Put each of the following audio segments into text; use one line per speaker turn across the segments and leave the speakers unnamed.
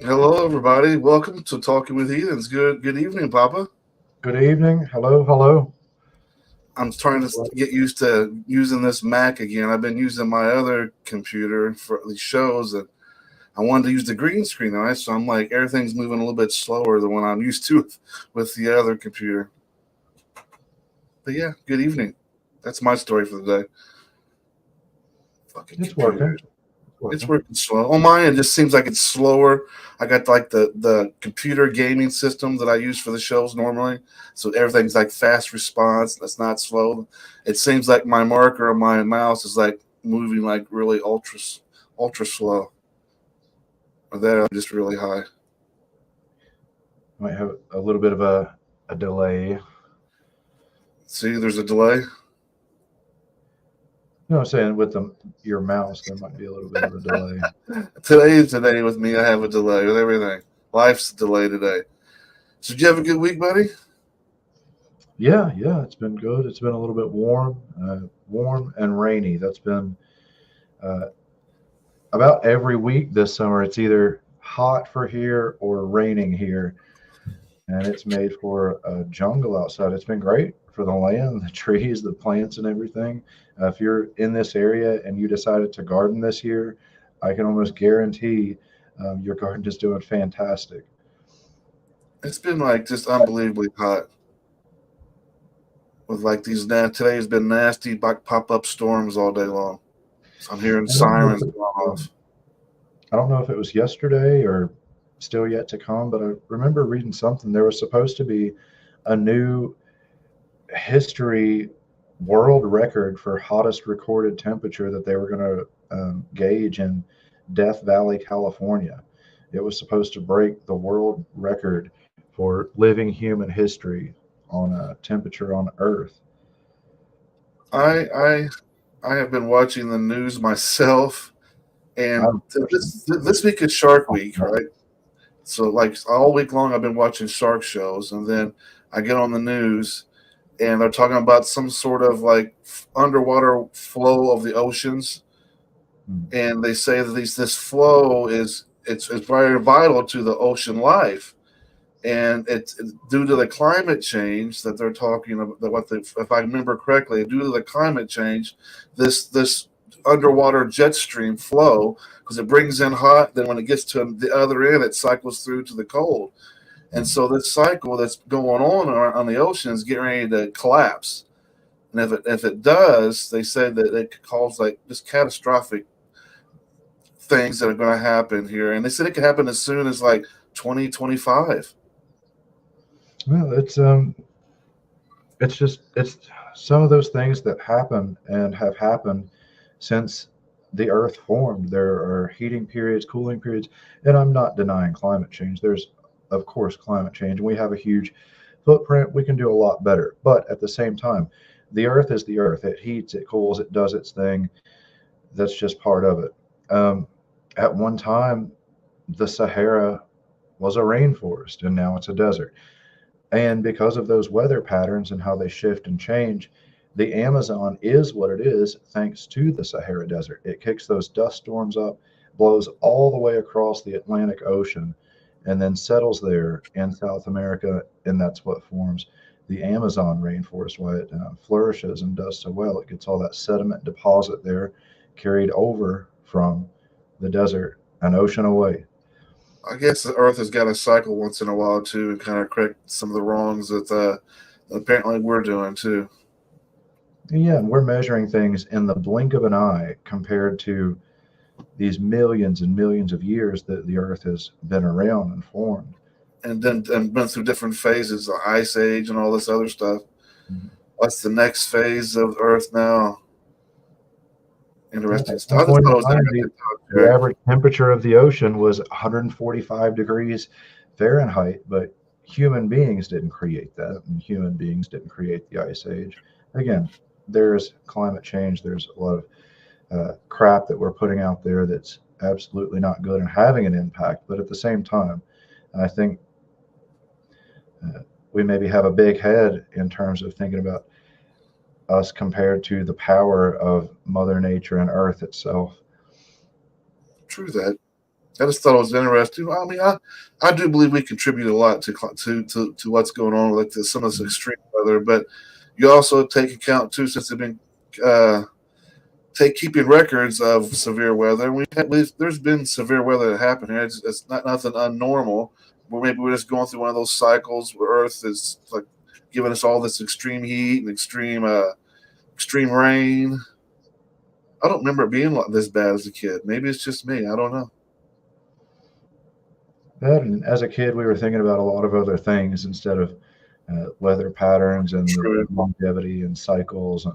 Hello, everybody. Welcome to Talking with Heathens. Good evening, Papa.
Good evening. Hello, hello.
I'm trying to get used to using this Mac again. I've been using my other computer for these shows, and I wanted to use the green screen, right? So I'm like, everything's moving a little bit slower than what I'm used to with the other computer. But yeah, good evening. That's my story for the day. Fucking
It's
computer.
working. It's
It's
working.
working slow. On mine, it just seems like it's slower. I got like the computer gaming system that I use for the shows normally, so everything's like fast response. That's not slow. It seems like my marker on my mouse is like moving like really ultra slow, or that I'm just really high.
Might have a little bit of a delay.
See, there's a delay.
I'm saying with your mouse, there might be a little bit of a delay.
Today is today with me. I have a delay with everything. Life's a delay today. So did you have a good week, buddy?
Yeah, it's been good. It's been a little bit warm and rainy. That's been uh, about every week this summer. It's either hot for here or raining here, and it's made for a jungle outside. It's been great for the land, the trees, the plants, and everything. If you're in this area and you decided to garden this year, I can almost guarantee your garden is doing fantastic.
It's been like just unbelievably hot. With like these today's been nasty like pop up storms all day long. So I'm hearing
I don't know if
sirens
it,
going off.
I don't know if it was yesterday or still yet to come, but I remember reading something. There was supposed to be a new history world record for hottest recorded temperature that they were going to gauge in Death Valley, California. It was supposed to break the world record for living human history on a temperature on Earth.
I I I have been watching the news myself, and
I'm
this week is Shark Week, right? So like all week long, I've been watching shark shows, and then I get on the news, and they're talking about some sort of like underwater flow of the oceans, and they say that this flow it's very vital to the ocean life, and it's due to the climate change that they're talking about. If I remember correctly, due to the climate change, this underwater jet stream flow, because it brings in hot, then when it gets to the other end, it cycles through to the cold, and so this cycle that's going on the ocean is getting ready to collapse. And if it does, they say that it could cause like just catastrophic things that are going to happen here, and they said it could happen as soon as like 2025.
Well, it's some of those things that happen and have happened since the Earth formed. There are heating periods, cooling periods, and I'm not denying climate change. There's of course climate change. We have a huge footprint. We can do a lot better, but at the same time, the Earth is the Earth. It heats, it cools, it does its thing. That's just part of it. Um, at one time, the Sahara was a rainforest, and now it's a desert. And because of those weather patterns and how they shift and change, the Amazon is what it is thanks to the Sahara Desert. It kicks those dust storms up, blows all the way across the Atlantic Ocean, and then settles there in South America. And that's what forms the Amazon rainforest, why it flourishes and does so well. It gets all that sediment deposit there carried over from the desert an ocean away.
I guess the Earth has got to cycle once in a while too, and kind of correct some of the wrongs that apparently we're doing too.
Yeah, and we're measuring things in the blink of an eye compared to these millions and millions of years that the Earth has been around and formed.
And then and went through different phases, the ice age and all this other stuff. What's the next phase of Earth now?
Yeah,
Interesting
at one
stuff. I just
point
thought
in
it was
time,
interesting
the
talk,
average temperature of the ocean was 145 degrees Fahrenheit, but human beings didn't create that, and human beings didn't create the ice age. Again, there's climate change. There's a lot of crap that we're putting out there that's absolutely not good and having an impact. But at the same time, I think we maybe have a big head in terms of thinking about us compared to the power of Mother Nature and Earth itself.
True that. I just thought it was interesting. I mean, I do believe we contribute a lot to what's going on with some of this extreme weather, but you also take account too, since they've been uh, keeping records of severe weather. There's been severe weather that happened here. It's not nothing unnormal. Or maybe we're just going through one of those cycles where Earth is like giving us all this extreme heat and extreme rain. I don't remember it being like this bad as a kid. Maybe it's just me. I don't know.
And as a kid, we were thinking about a lot of other things instead of weather patterns and the
True.
longevity and cycles. And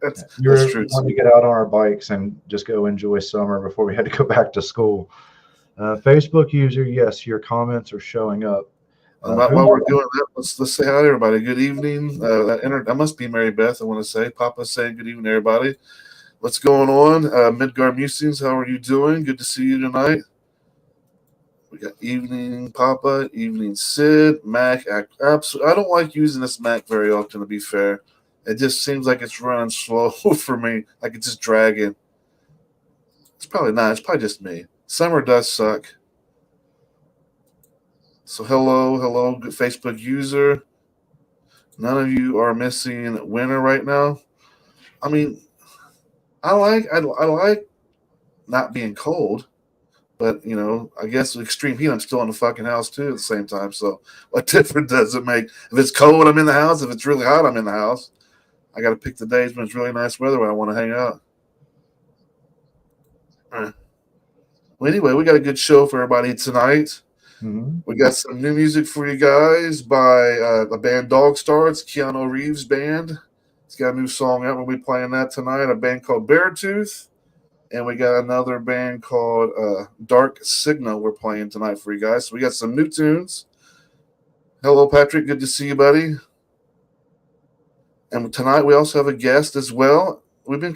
we
That's
were
true
wanting
too.
to get out on our bikes and just go enjoy summer before we had to go back to school. Facebook user, yes, your comments are showing up.
While we're doing that, let's say hi to everybody. Good evening. That must be Mary Beth. I want to say, Papa's saying good evening, everybody. What's going on? Midgard Musings, how are you doing? Good to see you tonight. We got evening Papa, evening Sid, Mac. Absolutely, I don't like using this Mac very often. To be fair, it just seems like it's running slow for me. Like it's just dragging. It's probably not. It's probably just me. Summer does suck. So hello, good Facebook user. None of you are missing winter right now. I mean, I like not being cold, but I guess with extreme heat, I'm still in the fucking house too at the same time. So what difference does it make? If it's cold, I'm in the house. If it's really hot, I'm in the house. I got to pick the days when it's really nice weather when I want to hang out. All right. Well, anyway, we got a good show for everybody tonight.
Mhm.
We got some new music for you guys by the band Dog Star. It's Keanu Reeves' band. It's got a new song out. We'll be playing that tonight. A band called Beartooth. And we got another band called Dark Signal we're playing tonight for you guys. So we got some new tunes. Hello, Patrick. Good to see you, buddy. And tonight we also have a guest as well. We've been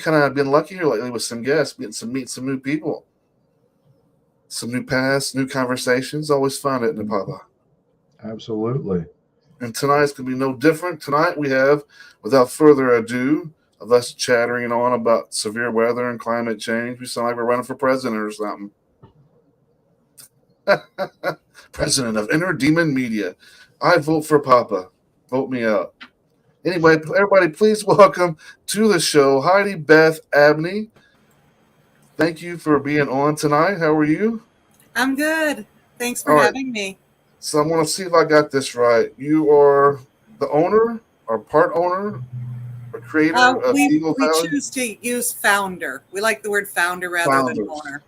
lucky here lately with some guests, meet some new people, some new paths, new conversations. Always fun, isn't it, Papa?
Absolutely.
And tonight's going to be no different. Tonight we have, without further ado, of us chattering on about severe weather and climate change. We sound like we're running for president or something. President of Inner Demon Media. I vote for Papa. Vote me out. Anyway, everybody, please welcome to the show HeidiBeth Abney. Thank you for being on tonight. How are you?
I'm good. Thanks for
All right.
having me.
So I want to see if I got this right. You are the owner or part owner or creator of
We
Eagle Valley?
choose to use founder. We like the word founder rather than
Founders.
owner.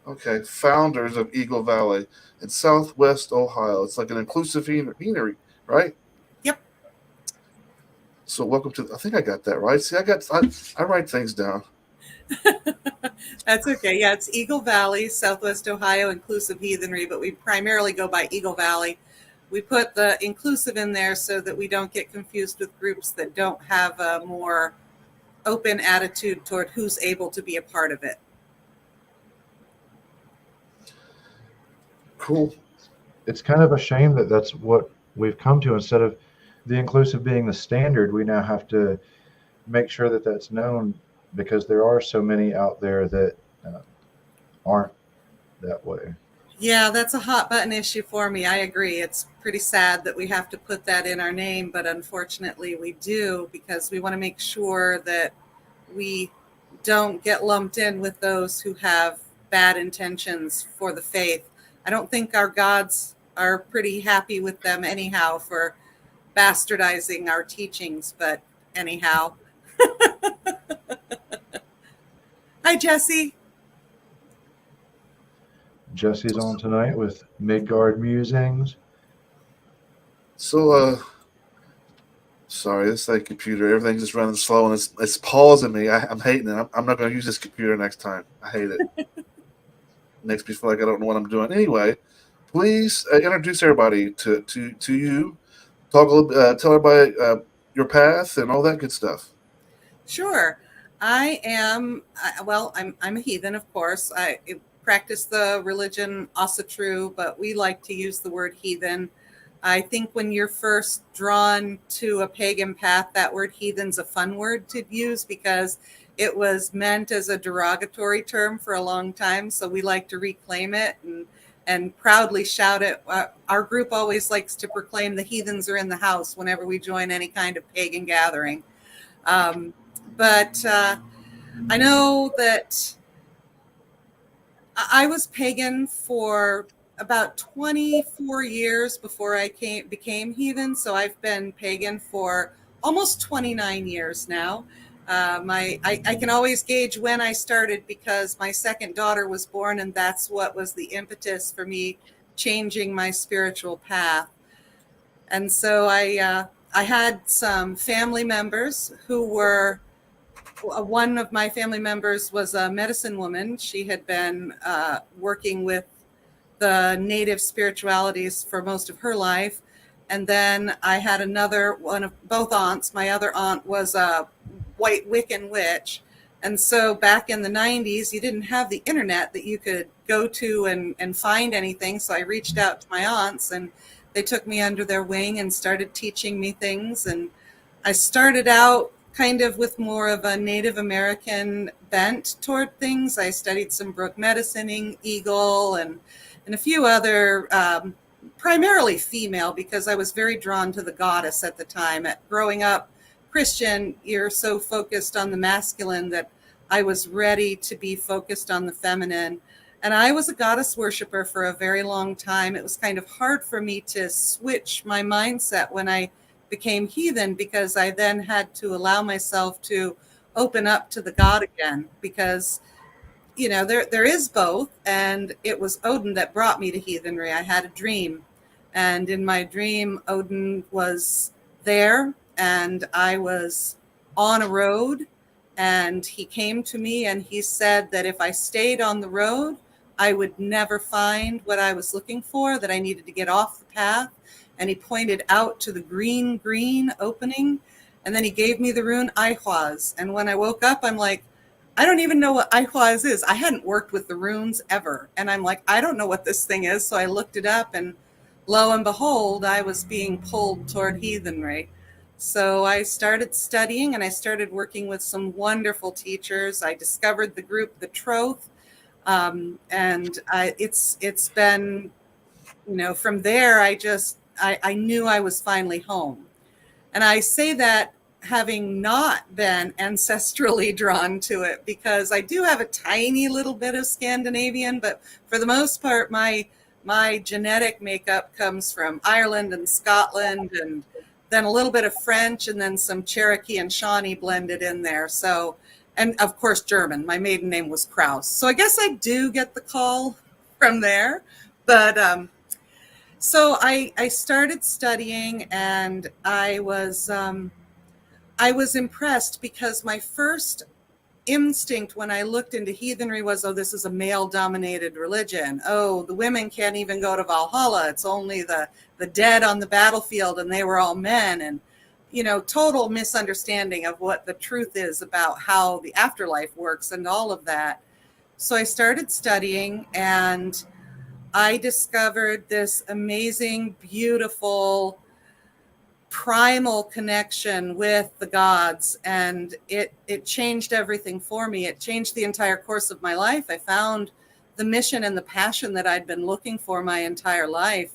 Okay, founders of Eagle Valley in Southwest Ohio. It's like an inclusive heathery, right?
Yep.
So welcome to. I think I got that right. See, I write things down.
That's okay. Yeah, it's Eagle Valley, Southwest Ohio Inclusive Heathenry, but we primarily go by Eagle Valley. We put the inclusive in there so that we don't get confused with groups that don't have a more open attitude toward who's able to be a part of it.
Cool.
It's kind of a shame that that's what we've come to. Instead of the inclusive being the standard, we now have to make sure that that's known, because there are so many out there that aren't that way.
Yeah, that's a hot button issue for me. I agree. It's pretty sad that we have to put that in our name, but unfortunately we do, because we want to make sure that we don't get lumped in with those who have bad intentions for the faith. I don't think our gods are pretty happy with them anyhow for bastardizing our teachings, but anyhow. Hi, Jesse.
Jesse's on tonight with Midgard Musings.
So, sorry, this computer, everything's just running slow and it's pausing me. I'm hating it. I'm not going to use this computer next time. I hate it. Makes me feel like I don't know what I'm doing. Anyway, please introduce everybody to you. Talk a little, tell everybody your path and all that good stuff.
Sure. I'm a heathen, of course. I practice the religion Asatru, but we like to use the word heathen. I think when you're first drawn to a pagan path, that word heathen's a fun word to use because it was meant as a derogatory term for a long time. So we like to reclaim it and proudly shout it. Our group always likes to proclaim the heathens are in the house whenever we join any kind of pagan gathering. But I know that I was pagan for about 24 years before I became heathen. So I've been pagan for almost 29 years now. I can always gauge when I started because my second daughter was born, and that's what was the impetus for me changing my spiritual path. And so I had some family members who were, one of my family members was a medicine woman. She had been working with the native spiritualities for most of her life. And then I had another one of both aunts. My other aunt was a white Wiccan witch. And so back in the 90s, you didn't have the internet that you could go to and find anything. So I reached out to my aunts, and they took me under their wing and started teaching me things. And I started out kind of with more of a Native American bent toward things. I studied some brook medicining, eagle, and a few other, primarily female, because I was very drawn to the goddess at the time. Growing up Christian, you're so focused on the masculine that I was ready to be focused on the feminine. And I was a goddess worshiper for a very long time. It was kind of hard for me to switch my mindset when I became heathen, because I then had to allow myself to open up to the God again, because there is both. And it was Odin that brought me to heathenry. I had a dream, and in my dream, Odin was there, and I was on a road, and he came to me and he said that if I stayed on the road, I would never find what I was looking for, that I needed to get off the path. And he pointed out to the green opening, and then he gave me the rune Ihwaz. And when I woke up, I'm like, I don't even know what Ihwaz is. I hadn't worked with the runes ever. And I'm like, I don't know what this thing is. So I looked it up, and lo and behold, I was being pulled toward heathenry. So I started studying, and I started working with some wonderful teachers. I discovered the group, The Troth. And it's been, from there, I knew I was finally home. And I say that having not been ancestrally drawn to it, because I do have a tiny little bit of Scandinavian, but for the most part, my genetic makeup comes from Ireland and Scotland, and then a little bit of French, and then some Cherokee and Shawnee blended in there. So, and of course, German. My maiden name was Kraus. So I guess I do get the call from there. But so I started studying, and I was impressed, because my first instinct when I looked into heathenry was, oh, this is a male-dominated religion. Oh, the women can't even go to Valhalla. It's only the dead on the battlefield, and they were all men. And, total misunderstanding of what the truth is about how the afterlife works and all of that. So I started studying, and I discovered this amazing, beautiful, primal connection with the gods, and it changed everything for me. It changed the entire course of my life. I found the mission and the passion that I'd been looking for my entire life.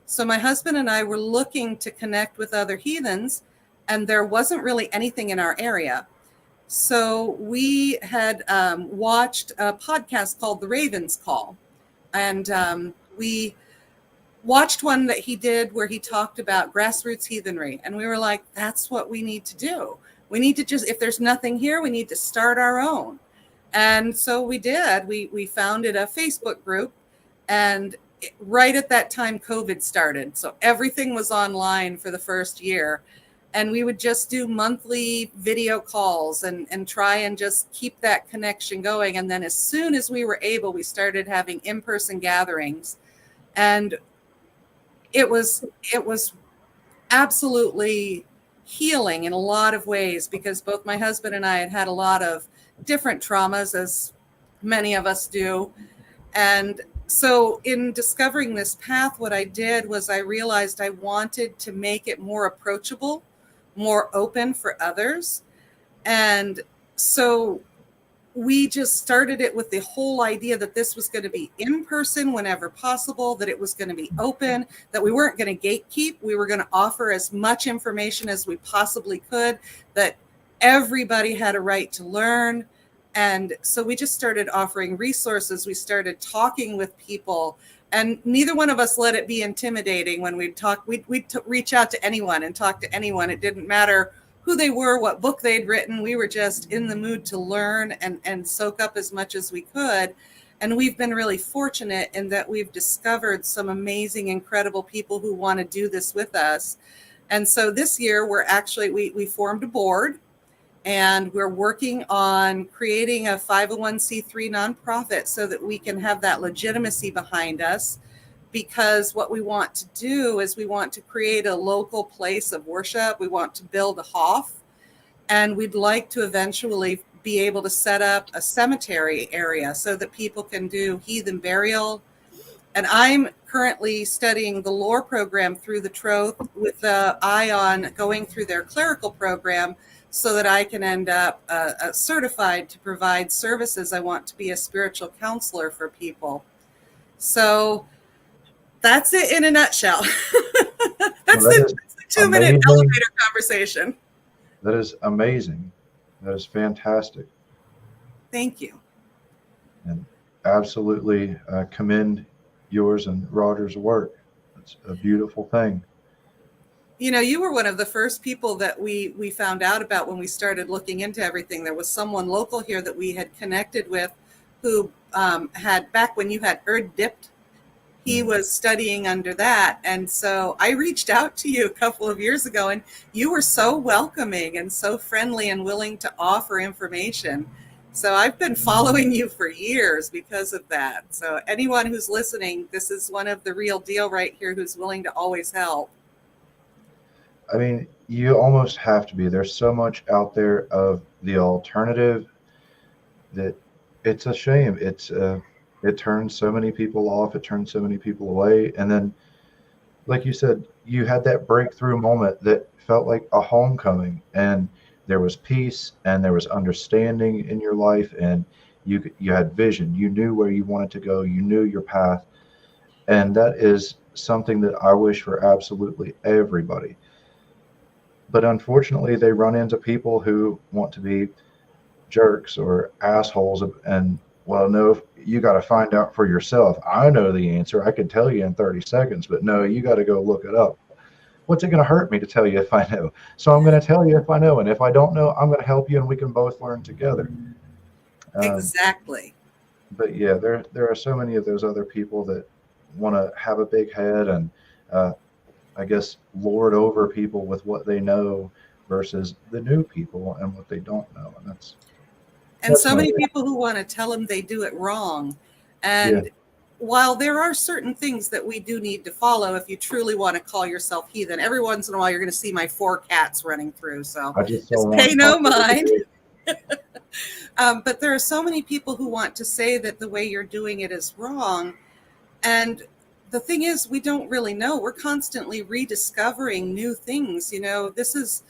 So my husband and I were looking to connect with other heathens, and there wasn't really anything in our area. So we had watched a podcast called The Raven's Call, and we watched one that he did where he talked about grassroots heathenry. And we were like, that's what we need to do. We need to just, if there's nothing here, we need to start our own. And so we did. We founded a Facebook group, and right at that time, COVID started. So everything was online for the first year. And we would just do monthly video calls and try and just keep that connection going. And then as soon as we were able, we started having in-person gatherings. And it was absolutely healing in a lot of ways, because both my husband and I had had a lot of different traumas, as many of us do. And so in discovering this path, what I did was I realized I wanted to make it more approachable, more open for others. And so we just started it with the whole idea that this was going to be in person whenever possible, that it was going to be open, that we weren't going to gatekeep. We were going to offer as much information as we possibly could, that everybody had a right to learn. And so we just started offering resources. We started talking with people, and neither one of us let it be intimidating. When we'd talk, we'd reach out to anyone and talk to anyone. It didn't matter who they were, what book they'd written. We were just in the mood to learn and soak up as much as we could. And we've been really fortunate in that we've discovered some amazing, incredible people who want to do this with us. And so this year we're actually, we formed a board, and we're working on creating a 501c3 nonprofit so that we can have that legitimacy behind us. Because what we want to do is we want to create a local place of worship. We want to build a Hof, and we'd like to eventually be able to set up a cemetery area so that people can do heathen burial. And I'm currently studying the lore program through the Troth with the eye on going through their clerical program so that I can end up certified to provide services. I want to be a spiritual counselor for people. So that's it in a nutshell. That's the 2-minute elevator conversation.
That is amazing. That is fantastic.
Thank you.
And absolutely commend yours and Roger's work. It's a beautiful thing.
You know, you were one of the first people that we found out about when we started looking into everything. There was someone local here that we had connected with who had, back when you had dipped, he was studying under that. And so I reached out to you a couple of years ago, and you were so welcoming and so friendly and willing to offer information. So I've been following you for years because of that. So anyone who's listening, this is one of the real deal right here who's willing to always help.
I mean, you almost have to be. There's so much out there of the alternative that it's a shame. It turns so many people off. It turns so many people away. And then, like you said, you had that breakthrough moment that felt like a homecoming, and there was peace and there was understanding in your life, and you had vision. You knew where you wanted to go. You knew your path. And that is something that I wish for absolutely everybody. But unfortunately, they run into people who want to be jerks or assholes, and well, no, you got to find out for yourself. I know the answer. I can tell you in 30 seconds, but no, you got to go look it up. What's it going to hurt me to tell you if I know? So I'm going to tell you if I know. And if I don't know, I'm going to help you, and we can both learn together.
Exactly.
But yeah, there are so many of those other people that want to have a big head and I guess lord over people with what they know versus the new people and what they don't know. And
so many people who want to tell them they do it wrong. And while there are certain things that we do need to follow, if you truly want to call yourself heathen, every once in a while you're going to see my 4 cats running through. So just pay no mind. But there are so many people who want to say that the way you're doing it is wrong. And the thing is, we don't really know. We're constantly rediscovering new things. You know, this is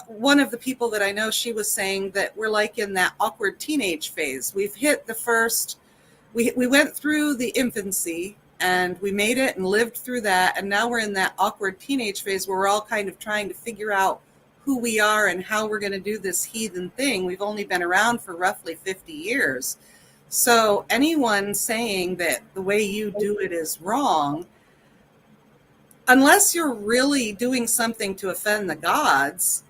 one of the people that I know, she was saying that we're like in that awkward teenage phase. We've hit the first, we went through the infancy and we made it and lived through that. And now we're in that awkward teenage phase where we're all kind of trying to figure out who we are and how we're going to do this heathen thing. We've only been around for roughly 50 years. So anyone saying that the way you do it is wrong, unless you're really doing something to offend the gods,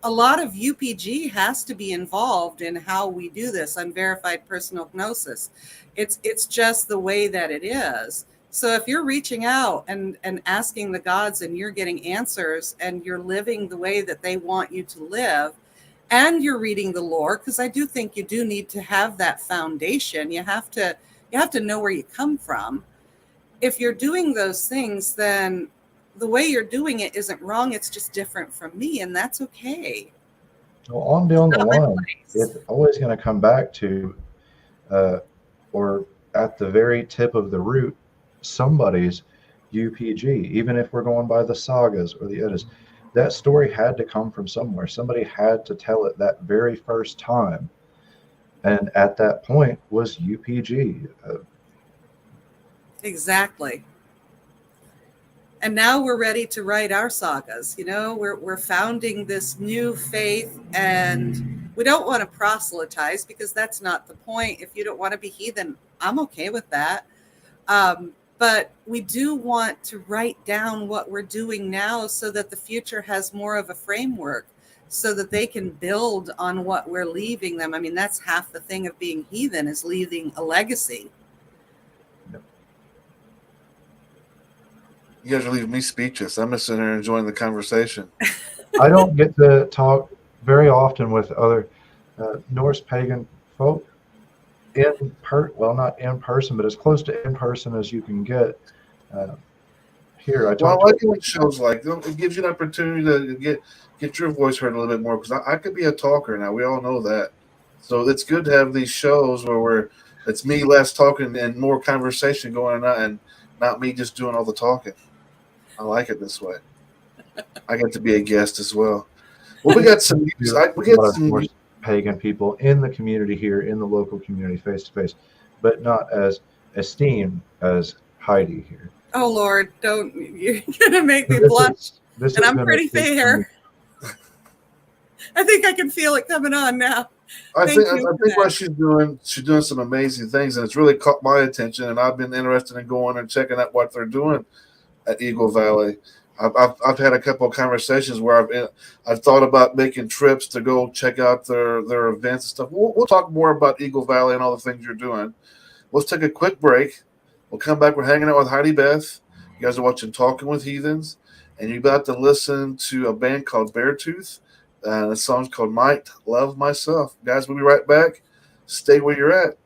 a lot of UPG has to be involved in how we do this unverified personal gnosis. It's just the way that it is. So if you're reaching out and asking the gods and you're getting answers and you're living the way that they want you to live, and you're reading the lore, because I do think you do need to have that foundation. You have to know where you come from. If you're doing those things, then the way you're doing it isn't wrong. It's just different from me, and that's okay.
Well, on down the line, it's always going to come back to, or at the very tip of the root, somebody's UPG. Even if we're going by the sagas or the Eddas, that story had to come from somewhere. Somebody had to tell it that very first time. And at that point was UPG.
Exactly. And now we're ready to write our sagas. You know, we're founding this new faith, and we don't want to proselytize, because that's not the point. If you don't want to be heathen, I'm okay with that. But we do want to write down what we're doing now so that the future has more of a framework, so that they can build on what we're leaving them. I mean, that's half the thing of being heathen, is leaving a legacy.
You guys are leaving me speechless. I'm just sitting here enjoying the conversation.
I don't get to talk very often with other Norse pagan folk not in person, but as close to in person as you can get. Here, I
like what shows like. It gives you an opportunity to get your voice heard a little bit more, because I could be a talker now. We all know that. So it's good to have these shows where it's me less talking and more conversation going on, and not me just doing all the talking. I like it this way. I get to be a guest as well. Well, we got some
Norse pagan people in the community here, in the local community, face to face, but not as esteemed as Heidi here.
Oh Lord, you're gonna make me blush. And I'm pretty fair. I think I can feel it coming on now.
I think what she's doing some amazing things, and it's really caught my attention, and I've been interested in going and checking out what they're doing at Eagle Valley. I've had a couple of conversations where I've thought about making trips to go check out their events and stuff. We'll talk more about Eagle Valley and all the things you're doing. Let's take a quick break. We'll come back. We're hanging out with HeidiBeth. You guys are watching Talking with Heathens, and you're about to listen to a band called Beartooth. The song's called Might Love Myself. Guys, we'll be right back. Stay where you're at.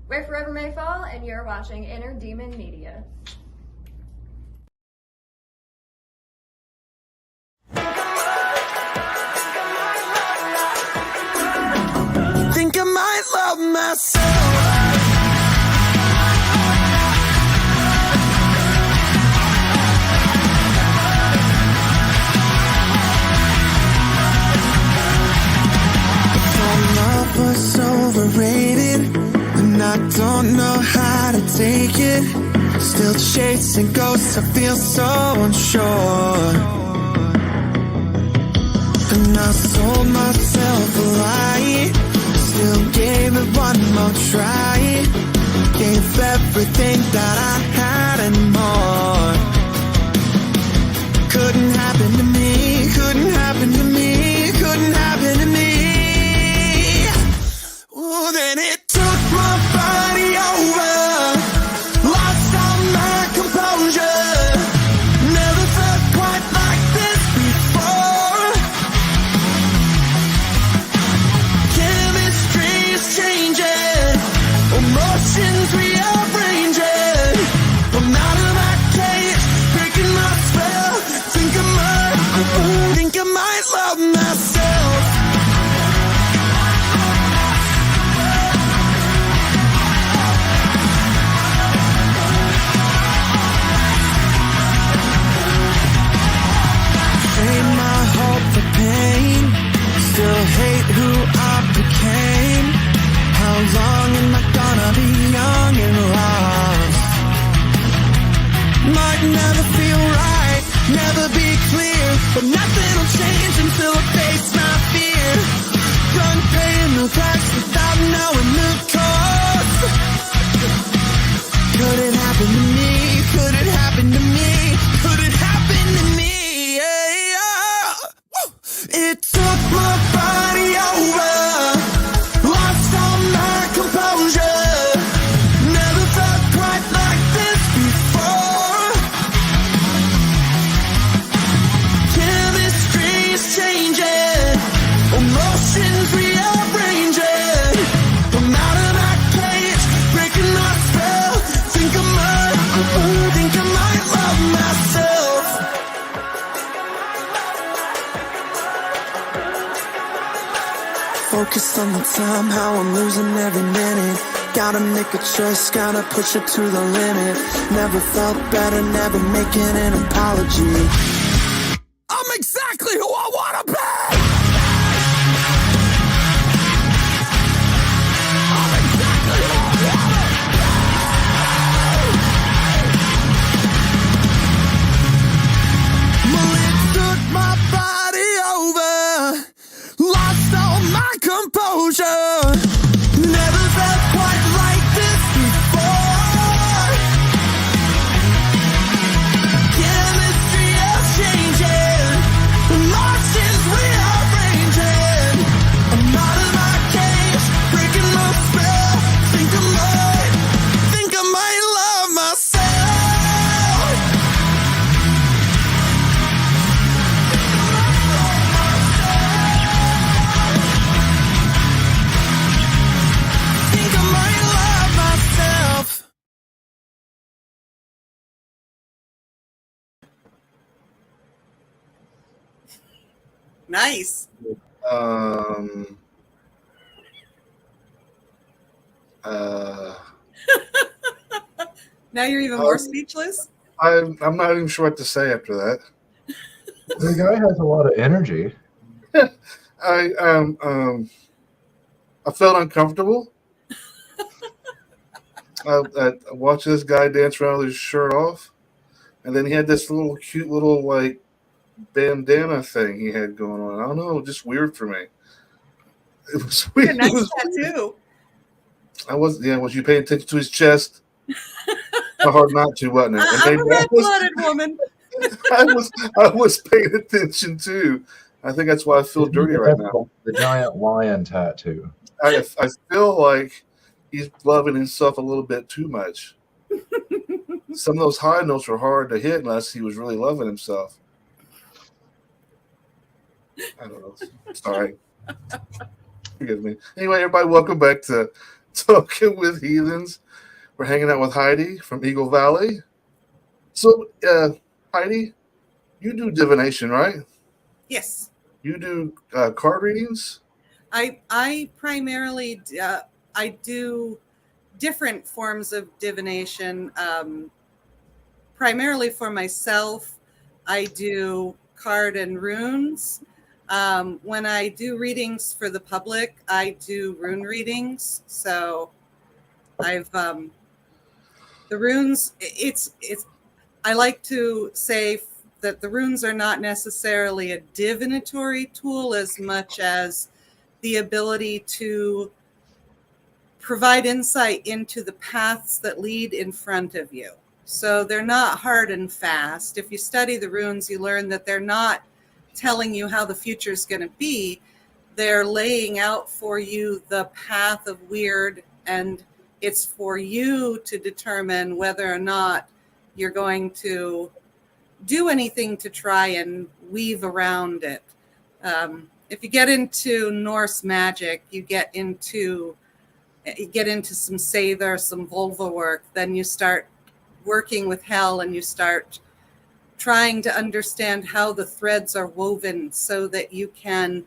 Where Forever May Fall, and you're watching Inner Demon Media.
Think I might love myself. Love was overrated, and I don't know how to take it. Still chasing ghosts, I feel so unsure. And I sold myself a lie, still gave it one more try. Gave everything that I had and more. Couldn't happen to me, couldn't happen to me, couldn't happen to me. Ooh, then it took my body over, lost all my composure. Never felt quite like this before. Chemistry is changing, emotions rearranging. I'm out of my cage, breaking my spell. Think I might love myself. Trade my hope for pain, still hate who I became. How long am I gonna be young and lost? Might never feel right, never be clear, but nothing will change until I face my fear. Run, paying the tax without knowing the cost. Could it happen to me? Could it happen to me? Could it happen to me? Yeah. Woo. It took my body over, lost all my composure. Never felt quite like this before. Chemistry is changing, emotions rearranging. I'm out of my cage, breaking my spell. Think I might love myself. Focused on the time, how I'm losing every minute. Gotta make a choice, gotta push it to the limit. Never felt better, never making an apology. I'm exactly who I wanna be! I'm exactly who I wanna be! Malik took my body over, lost all my composure. Never felt quite like this before. Chemistry is changing, emotions rearranging. I'm out of my cage, breaking my spell. Think I might love myself. Think I might love myself.
Nice.
Um,
Now you're even more speechless.
I'm not even sure what to say after that.
The guy has a lot of energy.
I felt uncomfortable. I watched this guy dance around with his shirt off, and then he had this little cute little like bandana thing he had going on. I don't know, just weird for me. It was weird.
A nice
It was
tattoo.
was you paying attention to his chest? Hard not to, wasn't it? And
I'm a
maybe
red-blooded woman.
I was paying attention too. I think that's why I feel dirty right now.
The giant lion tattoo.
I feel like he's loving himself a little bit too much. Some of those high notes were hard to hit unless he was really loving himself. I don't know. Sorry. Forgive me. Anyway, everybody, welcome back to Talking with Heathens. We're hanging out with Heidi from Eagle Valley. So, Heidi, you do divination, right?
Yes.
You do card readings?
I primarily I do different forms of divination. Primarily for myself, I do card and runes. When I do readings for the public, I do rune readings. So I've the runes. It's. I like to say that the runes are not necessarily a divinatory tool as much as the ability to provide insight into the paths that lead in front of you. So they're not hard and fast. If you study the runes, you learn that they're not telling you how the future is going to be. They're laying out for you the path of weird, and it's for you to determine whether or not you're going to do anything to try and weave around it. If you get into Norse magic, you get into some Sather, some vulva work, then you start working with hell and you start trying to understand how the threads are woven so that you can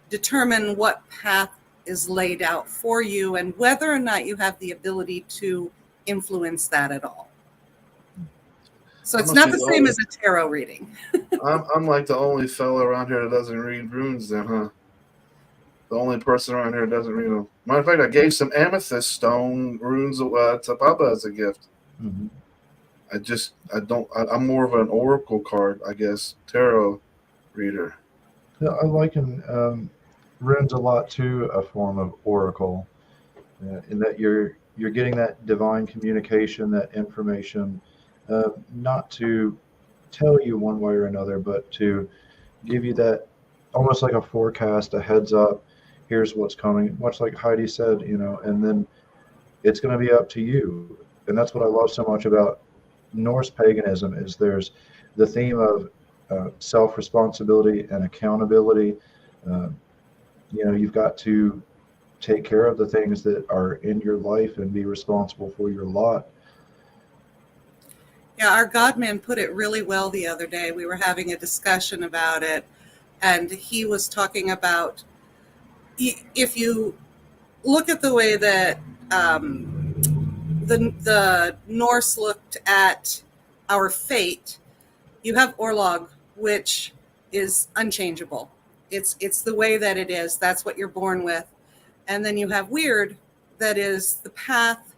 determine what path is laid out for you and whether or not you have the ability to influence that at all. So it's not the same as a tarot reading.
I'm like the only fellow around here that doesn't read runes then, huh? The only person around here that doesn't read them. Matter of fact, I gave some amethyst stone runes to Papa as a gift.
Mm-hmm.
I'm more of an oracle card, I guess, tarot reader.
Yeah, I liken runes a lot to a form of oracle, in that you're getting that divine communication, that information, not to tell you one way or another, but to give you that almost like a forecast, a heads up. Here's what's coming, much like Heidi said, and then it's going to be up to you. And that's what I love so much about Norse paganism is there's the theme of self-responsibility and accountability. You've got to take care of the things that are in your life and be responsible for your lot.
Yeah, our Godman put it really well the other day. We were having a discussion about it, and he was talking about if you look at the way that the Norse looked at our fate, you have Orlog, which is unchangeable. It's the way that it is. That's what you're born with. And then you have Weird, that is the path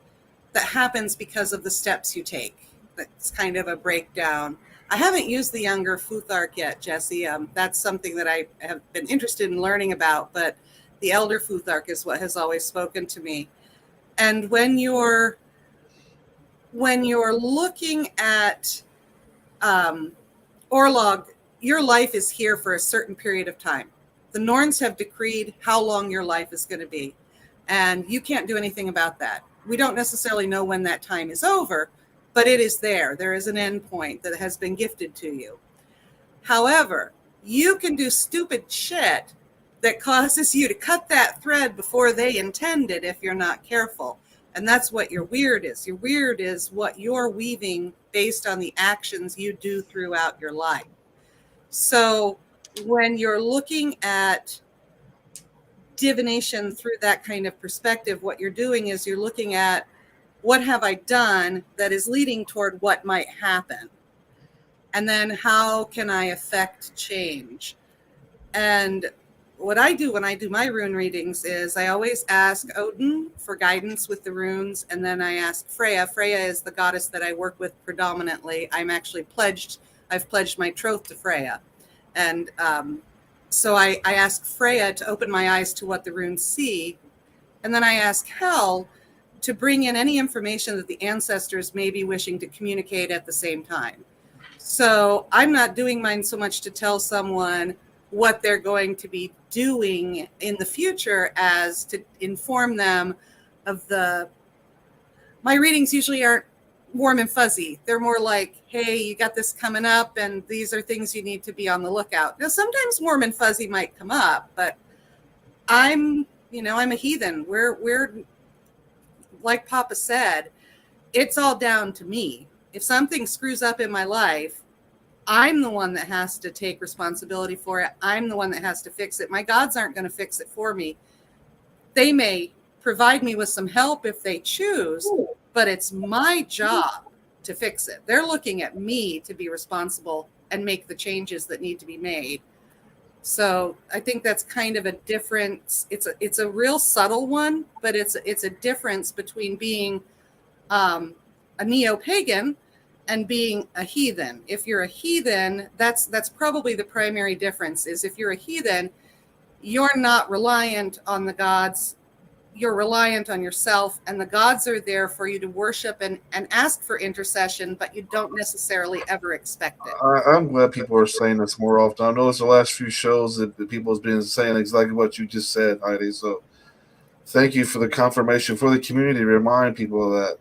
that happens because of the steps you take. That's kind of a breakdown. I haven't used the younger Futhark yet, Jesse. That's something that I have been interested in learning about, but the elder Futhark is what has always spoken to me. And when you're looking at Orlog, your life is here for a certain period of time. The Norns have decreed how long your life is going to be, and you can't do anything about that. We don't necessarily know when that time is over, but it is there. There is an end point that has been gifted to you. However, you can do stupid shit that causes you to cut that thread before they intended if you're not careful. And that's what your weird is. Your weird is what you're weaving based on the actions you do throughout your life. So when you're looking at divination through that kind of perspective, what you're doing is you're looking at, what have I done that is leading toward what might happen? And then how can I affect change? And what I do when I do my rune readings is I always ask Odin for guidance with the runes, and then I ask Freya. Freya is the goddess that I work with predominantly. I've pledged my troth to Freya. And so I ask Freya to open my eyes to what the runes see, and then I ask Hel to bring in any information that the ancestors may be wishing to communicate at the same time. So I'm not doing mine so much to tell someone what they're going to be doing in the future as to inform them of my readings usually aren't warm and fuzzy. They're more like, hey, you got this coming up and these are things you need to be on the lookout. Now, sometimes warm and fuzzy might come up, but I'm a heathen. We're like Papa said, it's all down to me. If something screws up in my life, I'm the one that has to take responsibility for it. I'm the one that has to fix it. My gods aren't going to fix it for me. They may provide me with some help if they choose, but it's my job to fix it. They're looking at me to be responsible and make the changes that need to be made. So I think that's kind of a difference. It's a real subtle one, but it's a difference between being a neo-pagan and being a heathen. If you're a heathen, that's probably the primary difference. Is if you're a heathen, you're not reliant on the gods. You're reliant on yourself, and the gods are there for you to worship and ask for intercession, but you don't necessarily ever expect it.
I'm glad people are saying this more often. I noticed the last few shows that people have been saying exactly what you just said, Heidi. So thank you for the confirmation for the community to remind people of that.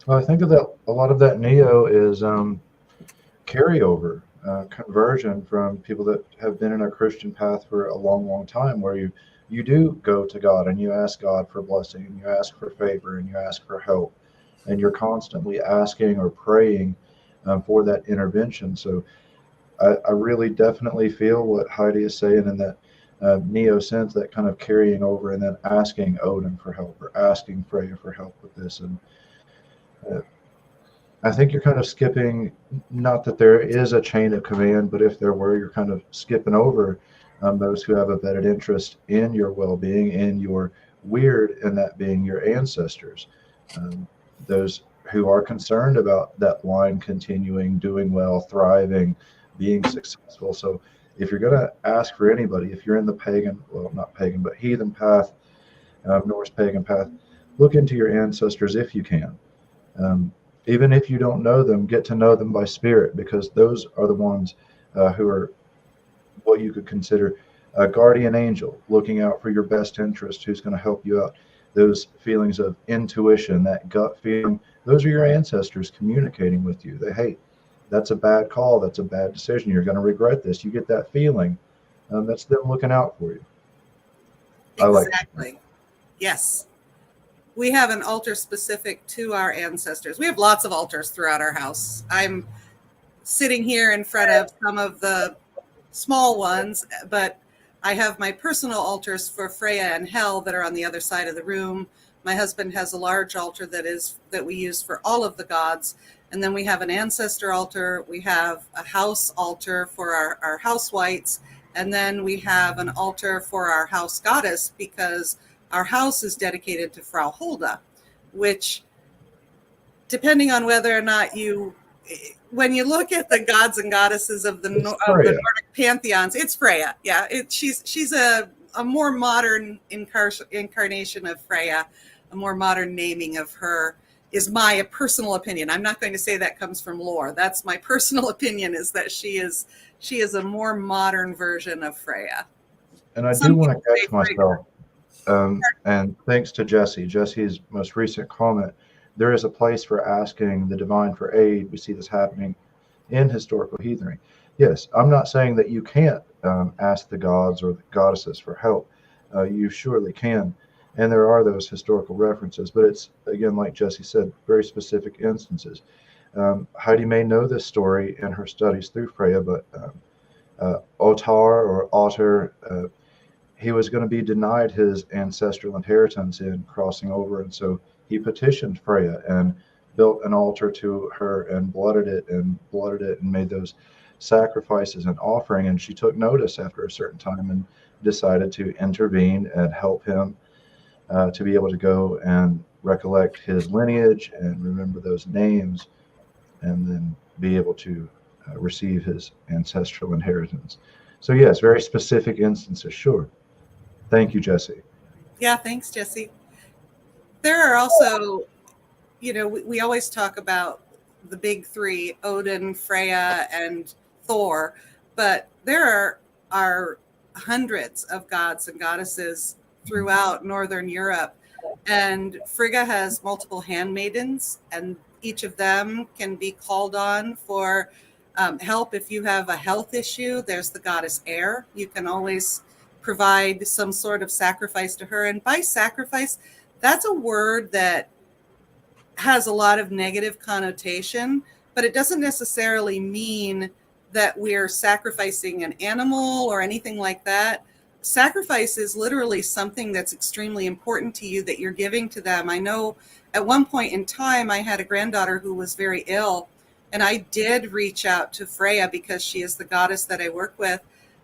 Well, I think that a lot of that neo is carryover, conversion from people that have been in a Christian path for a long, long time, where you do go to God and you ask God for blessing and you ask for favor and you ask for help, and you're constantly asking or praying for that intervention. So I really definitely feel what Heidi is saying in that neo sense, that kind of carrying over and then asking Odin for help or asking Freya for help with this. And I think you're kind of skipping, not that there is a chain of command, but if there were, you're kind of skipping over those who have a vetted interest in your well-being, in your weird, and that being your ancestors. Those who are concerned about that line continuing, doing well, thriving, being successful. So if you're going to ask for anybody, if you're in the pagan, well, not pagan, but heathen path, Norse pagan path, look into your ancestors if you can. Even if you don't know them, get to know them by spirit, because those are the ones who are what you could consider a guardian angel, looking out for your best interest, who's going to help you out. Those feelings of intuition, that gut feeling, those are your ancestors communicating with you. Hey, that's a bad call. That's a bad decision. You're going to regret this. You get that feeling. That's them looking out for you.
Exactly. Yes. We have an altar specific to our ancestors. We have lots of altars throughout our house. I'm sitting here in front of some of the small ones, but I have my personal altars for Freya and Hel that are on the other side of the room. My husband has a large altar that we use for all of the gods. And then we have an ancestor altar. We have a house altar for our house whites. And then we have an altar for our house goddess, because our house is dedicated to Frau Hulda, which, depending on whether or not when you look at the gods and goddesses of the Nordic pantheons, it's Freya. Yeah, she's a more modern incarnation of Freya, a more modern naming of her, is my personal opinion. I'm not going to say that comes from lore. That's my personal opinion, is that she is a more modern version of Freya.
And I do want to catch myself. And thanks to Jesse's most recent comment, there is a place for asking the divine for aid. We see this happening in historical heathenry. Yes, I'm not saying that you can't ask the gods or the goddesses for help. You surely can. And there are those historical references, but it's, again, like Jesse said, very specific instances. Heidi may know this story in her studies through Freya, but Otar, he was going to be denied his ancestral inheritance in crossing over, and so he petitioned Freya and built an altar to her and blooded it and made those sacrifices and offering. And she took notice after a certain time and decided to intervene and help him to be able to go and recollect his lineage and remember those names, and then be able to receive his ancestral inheritance. So yes, very specific instances, sure. Thank you, Jesse.
Yeah, thanks, Jesse. There are also, we always talk about the big three, Odin, Freya, and Thor, but there are hundreds of gods and goddesses throughout Northern Europe. And Frigga has multiple handmaidens, and each of them can be called on for help. If you have a health issue, there's the goddess Air. You can always provide some sort of sacrifice to her. And by sacrifice, that's a word that has a lot of negative connotation, but it doesn't necessarily mean that we're sacrificing an animal or anything like that. Sacrifice is literally something that's extremely important to you that you're giving to them. I know at one point in time, I had a granddaughter who was very ill, and I did reach out to Freya because she is the goddess that I work with.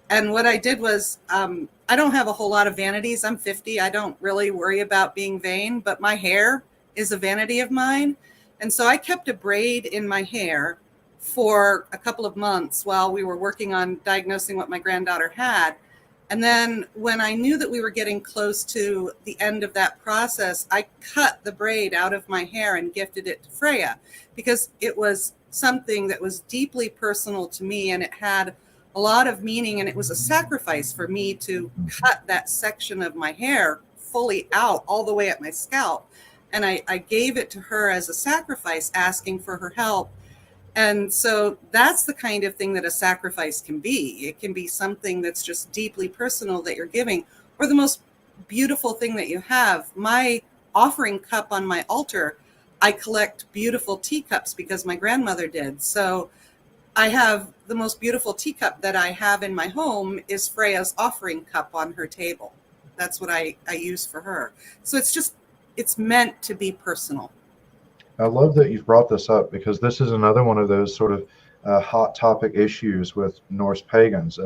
And what I did was, I don't have a whole lot of vanities. I'm 50. I don't really worry about being vain, but my hair is a vanity of mine. And so I kept a braid in my hair for a couple of months while we were working on diagnosing what my granddaughter had. And then when I knew that we were getting close to the end of that process, I cut the braid out of my hair and gifted it to Freya, because it was something that was deeply personal to me, and it had a lot of meaning, and it was a sacrifice for me to cut that section of my hair fully out all the way at my scalp. And I gave it to her as a sacrifice, asking for her help. And so that's the kind of thing that a sacrifice can be. It can be something that's just deeply personal that you're giving, or the most beautiful thing that you have. My offering cup on my altar, I collect beautiful teacups because my grandmother did. So I have the most beautiful teacup that I have in my home is Freya's offering cup on her table. That's what I use for her. So it's meant to be personal.
I love that you've brought this up, because this is another one of those sort of hot topic issues with Norse pagans,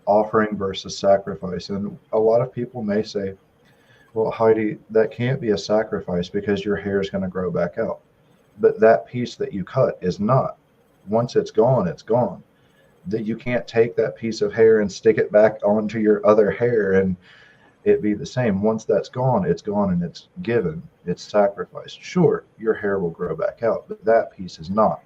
offering versus sacrifice. And a lot of people may say, well, Heidi, that can't be a sacrifice because your hair is going to grow back out. But that piece that you cut is not. Once it's gone, it's gone. That you can't take that piece of hair and stick it back onto your other hair and it be the same. Once that's gone, and it's given, it's sacrificed. Sure, your hair will grow back out, but that piece is not.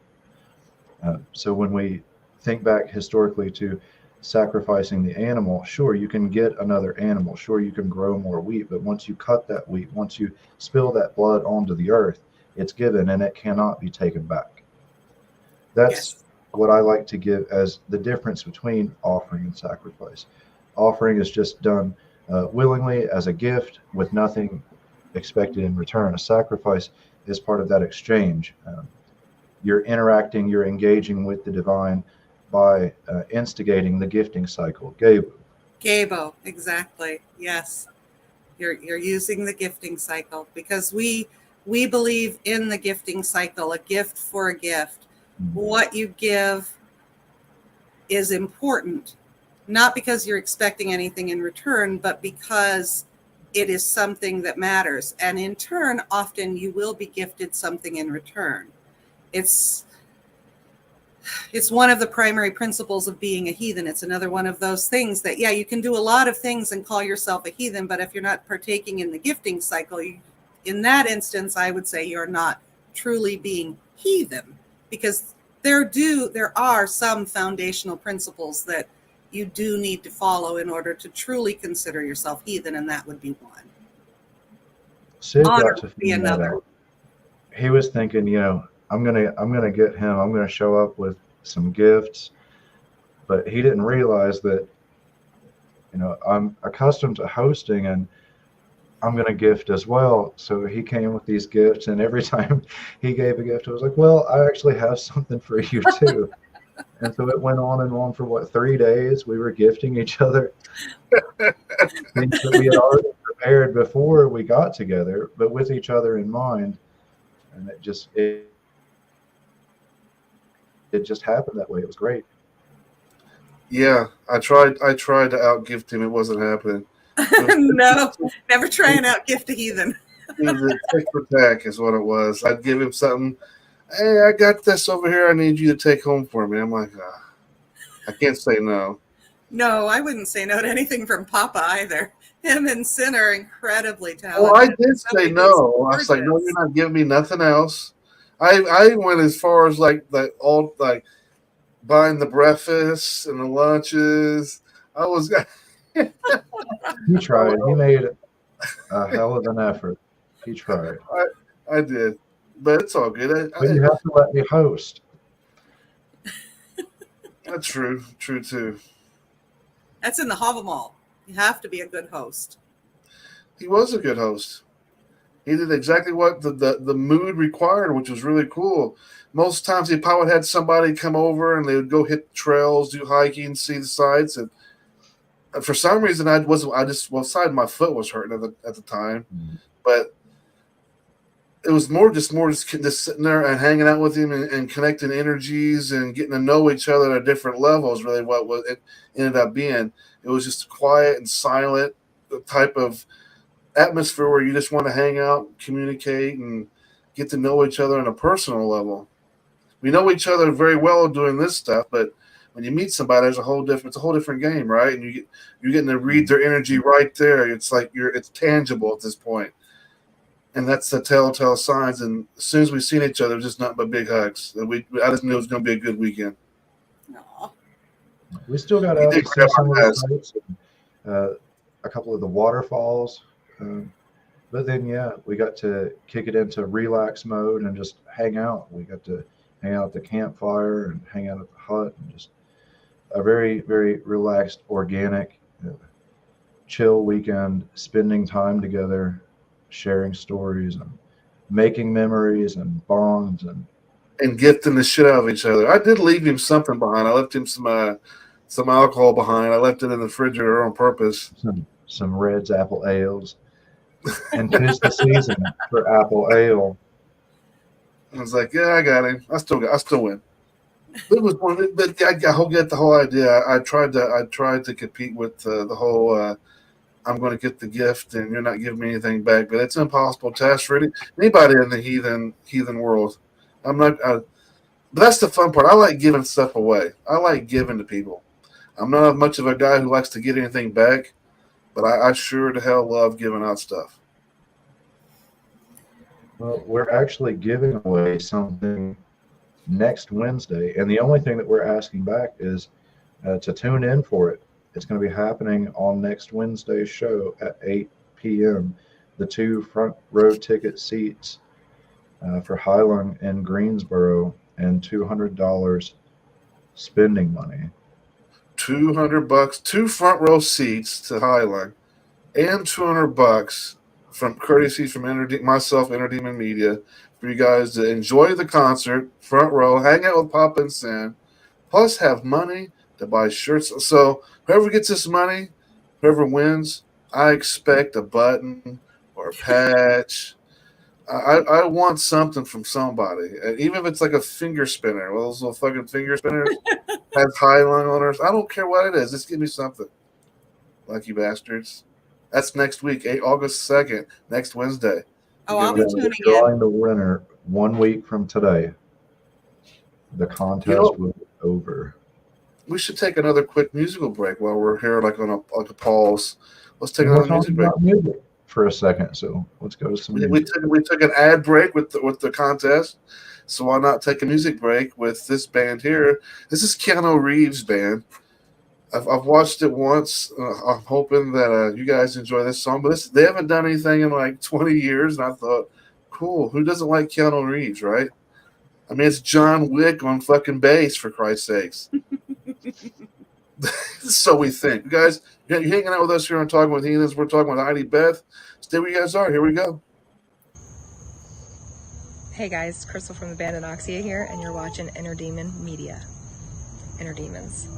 So when we think back historically to sacrificing the animal, sure, you can get another animal. Sure, you can grow more wheat, but once you cut that wheat, once you spill that blood onto the earth, it's given and it cannot be taken back. That's what I like to give as the difference between offering and sacrifice. Offering is just done willingly as a gift with nothing expected in return. A sacrifice is part of that exchange. You're interacting, you're engaging with the divine by instigating the gifting cycle. Gabo,
exactly. Yes. You're using the gifting cycle because we believe in the gifting cycle, a gift for a gift. What you give is important, not because you're expecting anything in return, but because it is something that matters. And in turn, often you will be gifted something in return. It's one of the primary principles of being a heathen. It's another one of those things that, yeah, you can do a lot of things and call yourself a heathen, but if you're not partaking in the gifting cycle, in that instance, I would say you're not truly being heathen, because there are some foundational principles that you do need to follow in order to truly consider yourself heathen, and that would be one.
Sid
Honor
got to
would be
find that
another.
out. He was thinking, I'm gonna get him. I'm gonna show up with some gifts, but he didn't realize that, I'm accustomed to hosting and I'm gonna gift as well. So he came with these gifts, and every time he gave a gift, I was like, well, I actually have something for you too. And so it went on and on for 3 days. We were gifting each other things that we had already prepared before we got together, but with each other in mind. And it just happened that way. It was great.
Yeah, I tried to outgift him. It wasn't happening.
No, never try and outgift a heathen.
It was a tick for tack is what it was. I'd give him something. Hey, I got this over here. I need you to take home for me. I'm like, I can't say no.
No, I wouldn't say no to anything from Papa either. Him and Sin are incredibly talented.
Well, I did say no. I was like, no, you're not giving me nothing else. I went as far as like buying the breakfasts and the lunches. I was.
He tried. He made a hell of an effort. He tried.
I did, but it's all good.
But you have to let me host.
That's true. True too.
That's in the Havamal. You have to be a good host.
He was a good host. He did exactly what the mood required, which was really cool. Most times he probably had somebody come over and they would go hit trails, do hiking, see the sights, and for some reason side of my foot was hurting at the time, but it was more just sitting there and hanging out with him and connecting energies and getting to know each other at different levels. Really, what it ended up being, it was just quiet and silent, the type of atmosphere where you just want to hang out, communicate, and get to know each other on a personal level. We know each other very well doing this stuff, but when you meet somebody, it's a whole different game, right? And you're getting to read their energy right there. It's like it's tangible at this point. And that's the telltale signs. And as soon as we've seen each other, just nothing but big hugs. I just knew it was going to be a good weekend.
Aww.
We still got out to see some of the sites, a couple of the waterfalls. But then, we got to kick it into relax mode and just hang out. We got to hang out at the campfire and hang out at the hut, and just a very, very relaxed, organic, chill weekend, spending time together, sharing stories and making memories and bonds and
gifting the shit out of each other. I did leave him something behind. I left him some alcohol behind. I left it in the refrigerator on purpose.
Some Red's apple ales. And 'tis the season for apple ale.
I was like, yeah, I got him. I still win. It was one, but I get the whole idea. I tried to compete with the whole. I'm going to get the gift, and you're not giving me anything back. But it's an impossible task for anybody in the heathen world. I'm not. But that's the fun part. I like giving stuff away. I like giving to people. I'm not much of a guy who likes to get anything back, but I sure to hell love giving out stuff.
Well, we're actually giving away something next Wednesday, and the only thing that we're asking back is to tune in for it. It's going to be happening on next Wednesday's show at 8 p.m. The 2 front row ticket seats for Highland and Greensboro, and $200 spending money.
$200, 2 front row seats to Highland, and $200 from courtesy from myself, Interdemon Media, for you guys to enjoy the concert, front row, hang out with Papa and Sin, plus have money to buy shirts. So whoever gets this money, whoever wins, I expect a button or a patch. I want something from somebody, and even if it's like a finger spinner, well, those little fucking finger spinners has Highline on ours. I don't care what it is. Just give me something, lucky bastards. That's next week, August 2nd, next Wednesday.
Oh, I'll be
We're
tuning in.
drawing the winner 1 week from today. The contest will be over.
We should take another quick musical break while we're here, like on a pause. Let's take
We're
another music
talking
break.
about music for a second, so let's go to some music.
We took an ad break with the contest, so why not take a music break with this band here? This is Keanu Reeves' band. I've watched it once. I'm hoping that you guys enjoy this song, but they haven't done anything in like 20 years, and I thought, cool. Who doesn't like Keanu Reeves, right? I mean, it's John Wick on fucking bass, for Christ's sakes. So we think. You guys, you're hanging out with us here on Talking with Heathens. We're talking with HeidiBeth. Stay where you guys are. Here we go.
Hey guys, Crystal from the band Anoxia here, and you're watching Inner Demon Media. Inner Demons.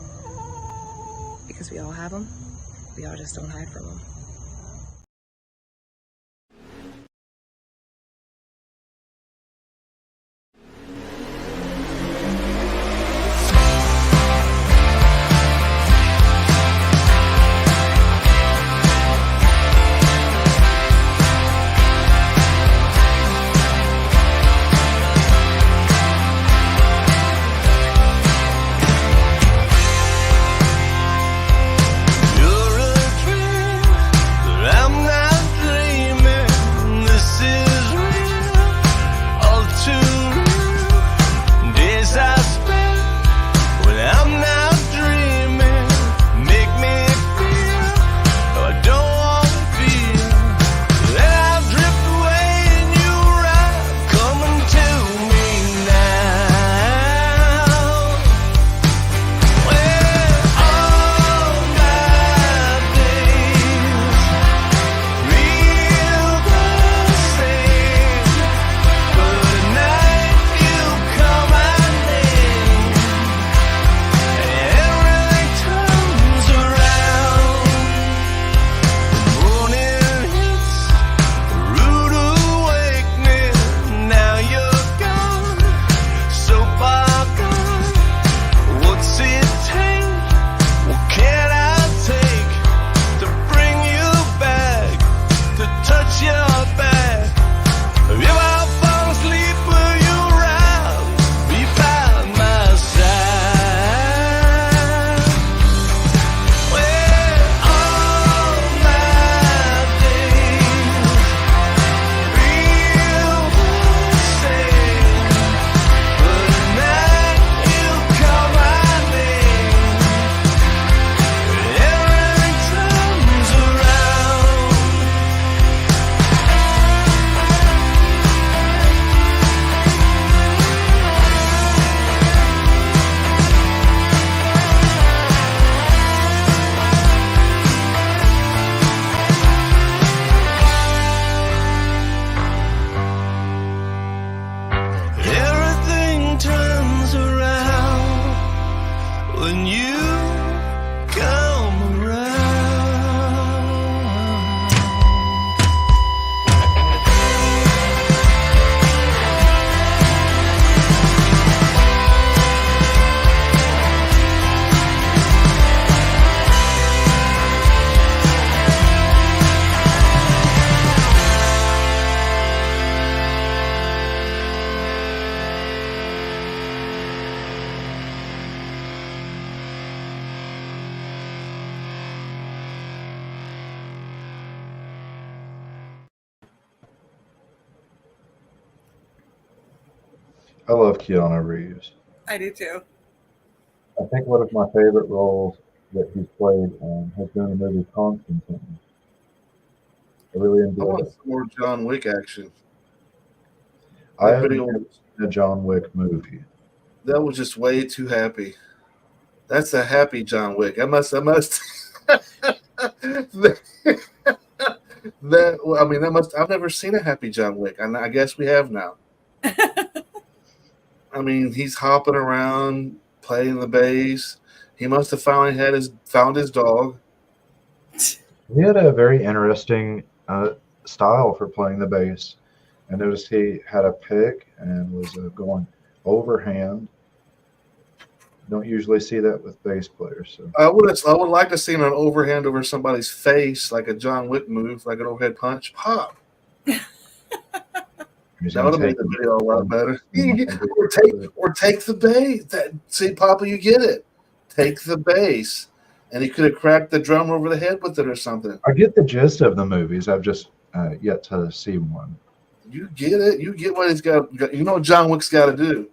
Because we all have them, we all just don't hide from them.
You're a dream that I'm not dreaming. This is real, all too real. Days I spend when I'm not dreaming make me feel I don't want to feel. Then I drift away and you arrive coming to me now. Well, all my days feel the same, but at night you call my name, and everything turns around. The morning hits, rude awakening. Now you're gone, so far gone. What's it take? What can I take to bring you back, to touch your back? If I fall asleep, will you rise, be by my side? Well, all my days feel the same, but at night you call my name, and everything turns around. Everything turns around when you come around.
I love Keanu Reeves.
I do too.
I think one of my favorite roles that he's played has been in the movie Constantine. I really
I
enjoyed
want
it.
some more John Wick action.
I
That
haven't
video,
seen a John Wick movie.
that was just way too happy. That's a happy John Wick. I must. Well, I mean, I've never seen a happy John Wick, and I guess we have now. I mean, he's hopping around, playing the bass. He must have finally found his dog.
He had a very interesting style for playing the bass. I noticed he had a pick and was going overhand. Don't usually see that with bass players. So
I would like to see an overhand over somebody's face, like a John Wick move, like an overhead punch. Pop.
he's
That
going
would
to
have made
take
the video a lot better.
it.
or take the bass. See, Papa, you get it. Take the bass, and he could have cracked the drum over the head with it or something.
I get the gist of the movies. I've just yet to see one.
You get it. You get what he's got. You know what John Wick's got to do.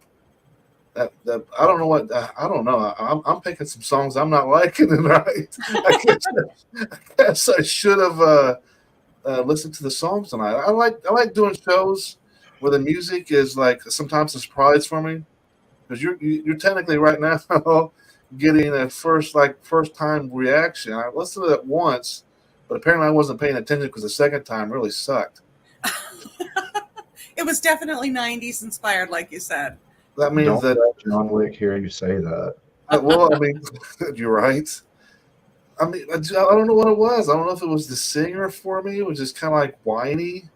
I don't know what I don't know. I'm picking some songs I'm not liking tonight. I guess I should have listened to the songs tonight. I like doing shows where the music is like sometimes a surprise for me, because you're technically right now getting a first time reaction. I listened to it once, but apparently I wasn't paying attention because the second time really sucked.
It was definitely 90s inspired, like you said.
That means
Don't
that
let John Wick hear you say that.
well, I mean, you're right. I mean, I don't know what it was. I don't know if it was the singer for me. It was just kind of like whiny,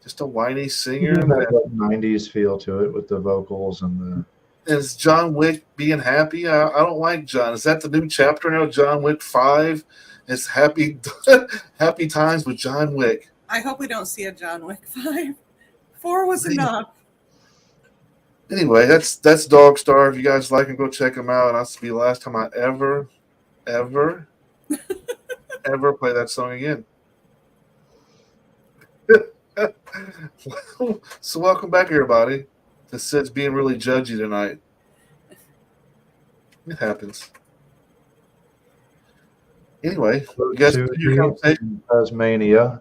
just a whiny singer.
That 90s feel to it with the vocals and the.
Is John Wick being happy? I don't like John. Is that the new chapter now? John Wick 5? It's happy happy times with John Wick.
I hope we don't see a John Wick 5. 4 was enough.
Anyway, that's Dog Star. If you guys like him, go check him out. That's to be the last time I ever play that song again. So welcome back, everybody. The Sid's being really judgy tonight. It happens. Anyway, you guys continue your conversation.
Tasmania.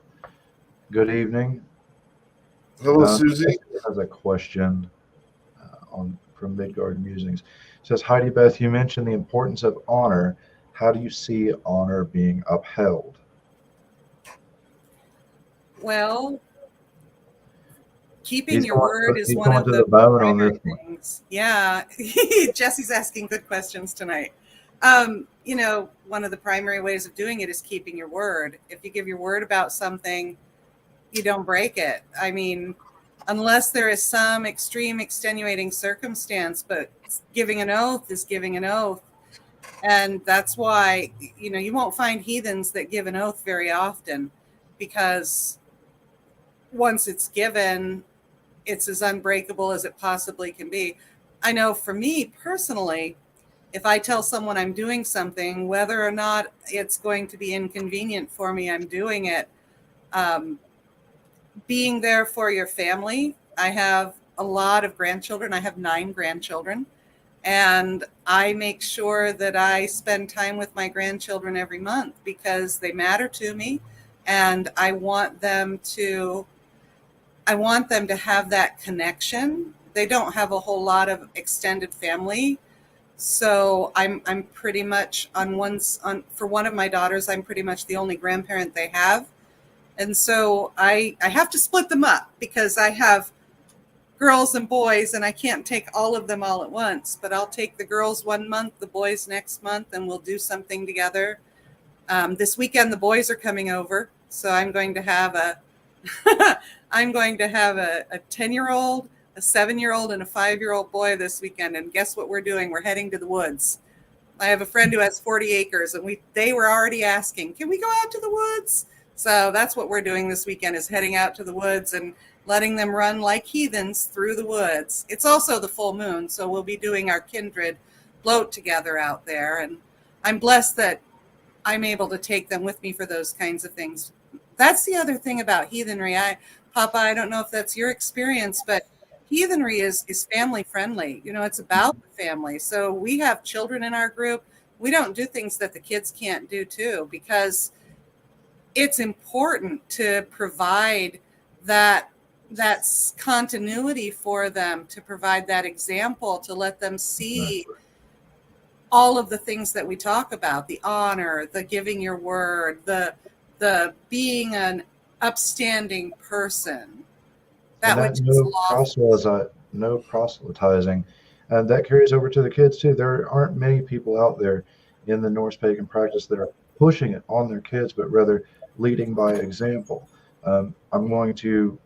Good evening.
Hello, Susie.
Has a question from Midgard Musings. It says, HeidiBeth, you mentioned the importance of honor. How do you see honor being upheld?
Well, keeping your word is one of
the
primary things. Yeah, Jesse's asking good questions tonight. You know, one of the primary ways of doing it is keeping your word. If you give your word about something, you don't break it. I mean, unless there is some extreme extenuating circumstance, but giving an oath is giving an oath. And that's why, you know, you won't find heathens that give an oath very often, because once it's given, it's as unbreakable as it possibly can be. I know for me personally, if I tell someone I'm doing something, whether or not it's going to be inconvenient for me, I'm doing it. Being there for your family. I have a lot of grandchildren. I have 9 grandchildren. And I make sure that I spend time with my grandchildren every month because they matter to me. And I want them to have that connection. They don't have a whole lot of extended family. So I'm pretty much for one of my daughters, I'm pretty much the only grandparent they have. And so I have to split them up because I have girls and boys and I can't take all of them all at once, but I'll take the girls one month, the boys next month, and we'll do something together. This weekend, the boys are coming over. So I'm going to have a 10-year-old, a 7-year-old, and a 5-year-old boy this weekend. And guess what we're doing? We're heading to the woods. I have a friend who has 40 acres and they were already asking, can we go out to the woods? So that's what we're doing this weekend, is heading out to the woods and letting them run like heathens through the woods. It's also the full moon, so we'll be doing our kindred float together out there. And I'm blessed that I'm able to take them with me for those kinds of things. That's the other thing about heathenry. Papa, I don't know if that's your experience, but heathenry is family friendly. You know, it's about the family. So we have children in our group. We don't do things that the kids can't do too, because it's important to provide that's continuity for them, to provide that example, to let them see all of the things that we talk about, the honor, the giving your word, the being an upstanding person.
No proselytizing. And that carries over to the kids too. There aren't many people out there in the Norse pagan practice that are pushing it on their kids, but rather leading by example. I'm going to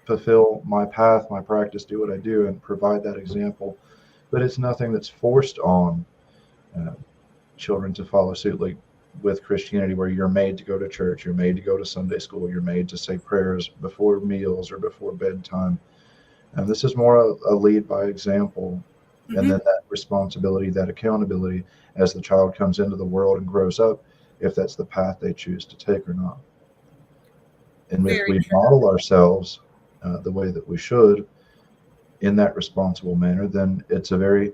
fulfill my path, my practice, do what I do, and provide that example. But it's nothing that's forced on children to follow suit, like with Christianity, where you're made to go to church, you're made to go to Sunday school, you're made to say prayers before meals or before bedtime. And this is more a lead by example.
Mm-hmm.
And then that responsibility, that accountability as the child comes into the world and grows up, if that's the path they choose to take or not. And if
Very
we
true.
model ourselves the way that we should in that responsible manner, then it's a very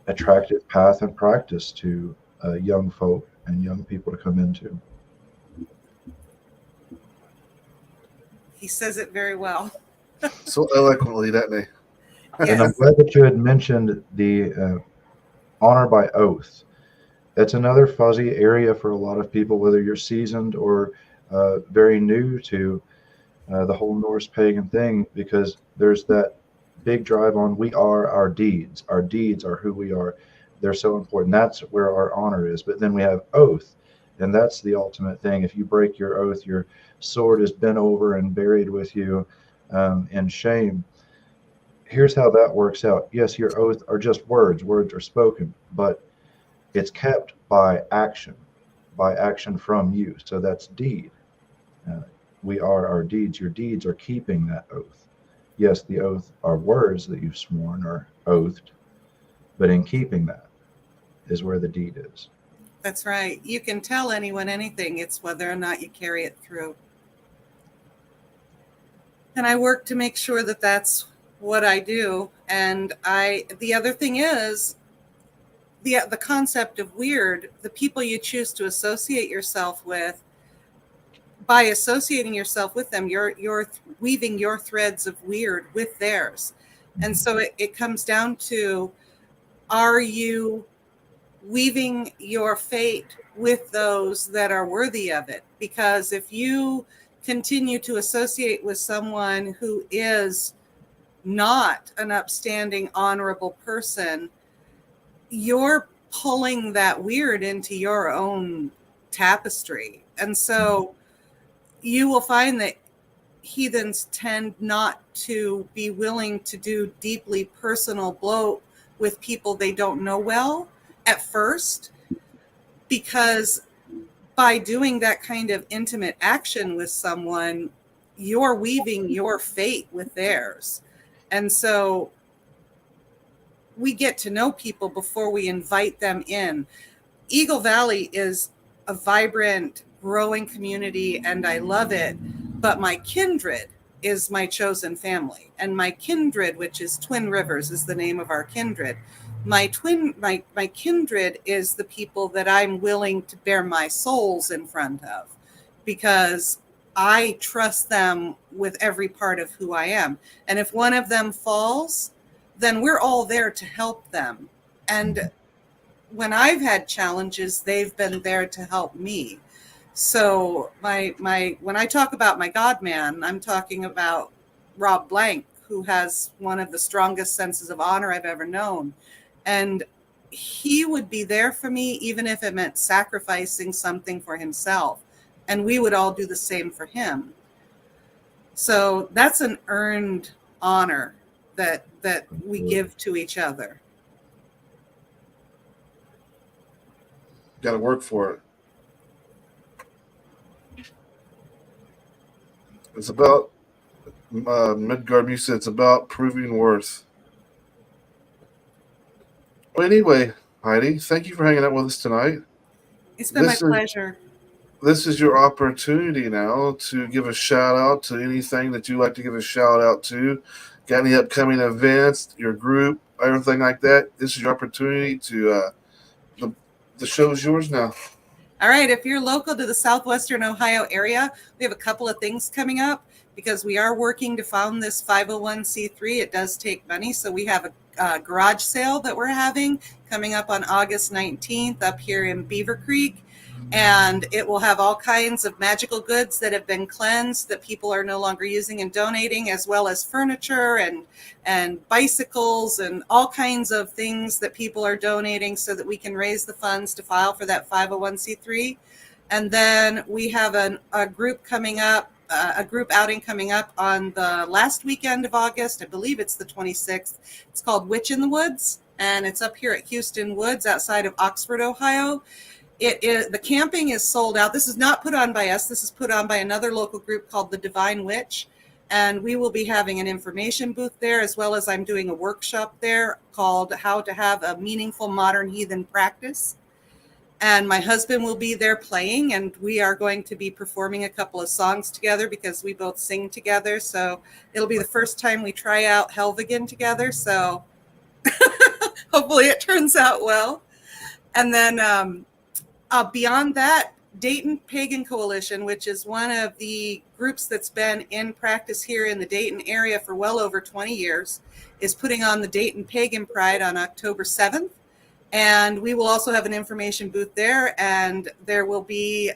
attractive path and practice to young folk and young people to come into.
He says it very well.
So eloquently, doesn't he?
And I'm glad that you had mentioned the honor by oath. That's another fuzzy area for a lot of people, whether you're seasoned or very new to the whole Norse pagan thing, because there's that big drive on we are our deeds. Our deeds are who we are. They're so important. That's where our honor is. But then we have oath, and that's the ultimate thing. If you break your oath, your sword is bent over and buried with you in shame. Here's how that works out. Yes, your oath are just words. Words are spoken, but it's kept by action from you. So that's deed. We are our deeds. Your deeds are keeping that oath. Yes, the oath are words that you've sworn or oathed, but in keeping that is where the deed is.
That's right. You can tell anyone anything. It's whether or not you carry it through. And I work to make sure that that's what I do. And the other thing is the concept of weird, the people you choose to associate yourself with, by associating yourself with them, you're weaving your threads of weird with theirs. And so it comes down to, are you weaving your fate with those that are worthy of it? Because if you continue to associate with someone who is not an upstanding, honorable person, you're pulling that weird into your own tapestry. And so you will find that heathens tend not to be willing to do deeply personal blow with people they don't know well at first, because by doing that kind of intimate action with someone, you're weaving your fate with theirs. And so we get to know people before we invite them in. Eagle Valley is a vibrant, growing community, and I love it. But my kindred is my chosen family. And my kindred, which is Twin Rivers, is the name of our kindred. My kindred is the people that I'm willing to bear my souls in front of, because I trust them with every part of who I am. And if one of them falls, then we're all there to help them. And when I've had challenges, they've been there to help me. So when I talk about my God man, I'm talking about Rob Blank, who has one of the strongest senses of honor I've ever known. And he would be there for me, even if it meant sacrificing something for himself. And we would all do the same for him. So that's an earned honor that we give to each other.
Got to work for it. It's about Midgard. You said it's about proving worth. Well, anyway, Heidi, thank you for hanging out with us tonight.
It's been my pleasure.
This is your opportunity now to give a shout out to anything that you like to give a shout out to. Got any upcoming events, your group, everything like that? This is your opportunity to. The show's yours now.
All right. If you're local to the southwestern Ohio area, we have a couple of things coming up, because we are working to found this 501c3. It does take money. So we have a garage sale that we're having coming up on August 19th up here in Beaver Creek. And it will have all kinds of magical goods that have been cleansed that people are no longer using and donating, as well as furniture and bicycles and all kinds of things that people are donating so that we can raise the funds to file for that 501c3. And then we have a group coming up, a group outing coming up on the last weekend of August. I believe it's the 26th. It's called Witch in the Woods, and it's up here at Houston Woods outside of Oxford, Ohio. The camping is sold out. This is not put on by us. This is put on by another local group called the Divine Witch. And we will be having an information booth there, as well as I'm doing a workshop there called How to Have a Meaningful Modern Heathen Practice. And my husband will be there playing, and we are going to be performing a couple of songs together because we both sing together. So it'll be the first time we try out Helvigen together. So hopefully it turns out well. And then beyond that, Dayton Pagan Coalition, which is one of the groups that's been in practice here in the Dayton area for well over 20 years, is putting on the Dayton Pagan Pride on October 7th. And we will also have an information booth there, and there will be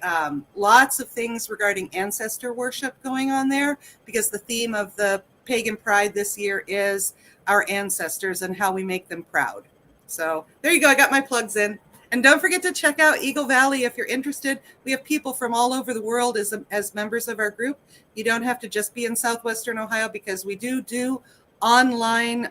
lots of things regarding ancestor worship going on there, because the theme of the Pagan Pride this year is our ancestors and how we make them proud. So there you go. I got my plugs in. And don't forget to check out Eagle Valley if you're interested. We have people from all over the world as members of our group. You don't have to just be in southwestern Ohio, because we do online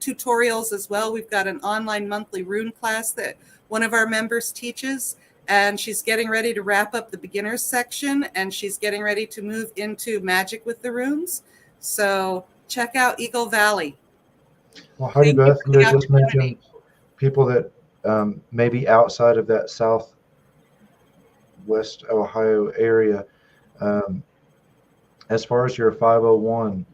tutorials as well. We've got an online monthly rune class that one of our members teaches, and she's getting ready to wrap up the beginners section, and she's getting ready to move into magic with the runes. So check out Eagle Valley.
Well, HeidiBeth, you had just mentioned people that maybe outside of that southwest Ohio area. As far as your 501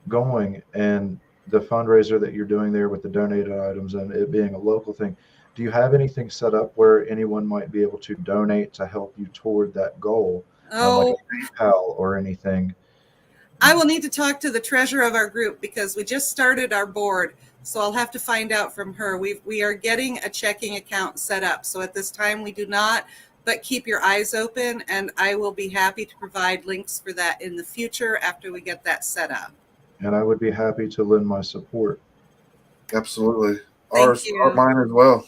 going and the fundraiser that you're doing there with the donated items and it being a local thing, do you have anything set up where anyone might be able to donate to help you toward that goal? Like a PayPal or anything?
I will need to talk to the treasurer of our group, because we just started our board. So I'll have to find out from her. We are getting a checking account set up. So at this time we do not, but keep your eyes open, and I will be happy to provide links for that in the future after we get that set up.
And I would be happy to lend my support.
Absolutely.
Thank you.
Mine as well.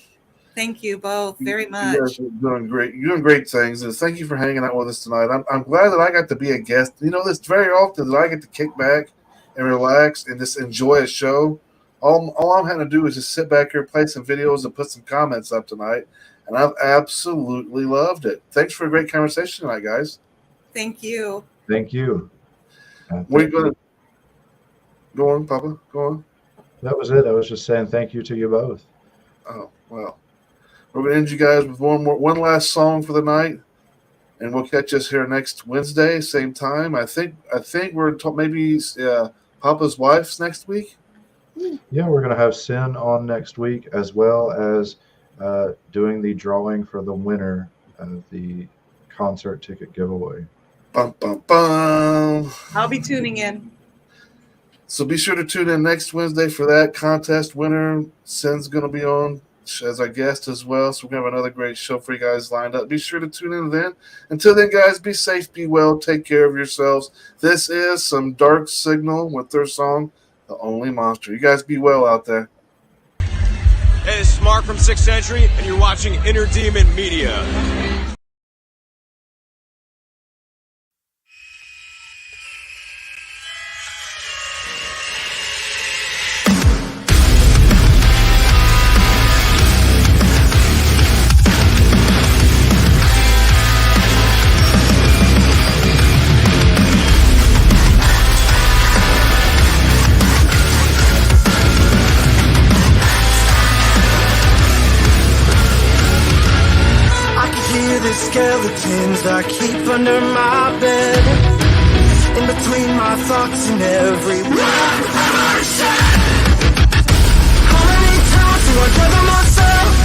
Thank you both very much.
You guys are doing great. You're doing great things. And thank you for hanging out with us tonight. I'm glad that I got to be a guest. You know, this very often that I get to kick back and relax and just enjoy a show. All I'm having to do is just sit back here, play some videos, and put some comments up tonight. And I've absolutely loved it. Thanks for a great conversation tonight, guys.
Thank you.
Thank you.
We're going to go on, Papa. Go on.
That was it. I was just saying thank you to you both.
Oh, well. We're going to end you guys with one last song for the night, and we'll catch us here next Wednesday, same time. I think we're maybe Papa's wife's next week.
Yeah, we're going to have Sin on next week, as well as doing the drawing for the winner of the concert ticket giveaway.
Bum, bum, bum.
I'll be tuning in.
So be sure to tune in next Wednesday for that contest winner. Sin's going to be on as our guest as well. So we're going to have another great show for you guys lined up. Be sure to tune in then. Until then, guys, be safe, be well, take care of yourselves. This is some Dark Signal with their song, The Only Monster. You guys be well out there.
Hey, this is Mark from 6th Century, and you're watching Inner Demon Media.
Skeletons I keep under my bed, in between my thoughts and every word I've ever said. How many times do I gather myself?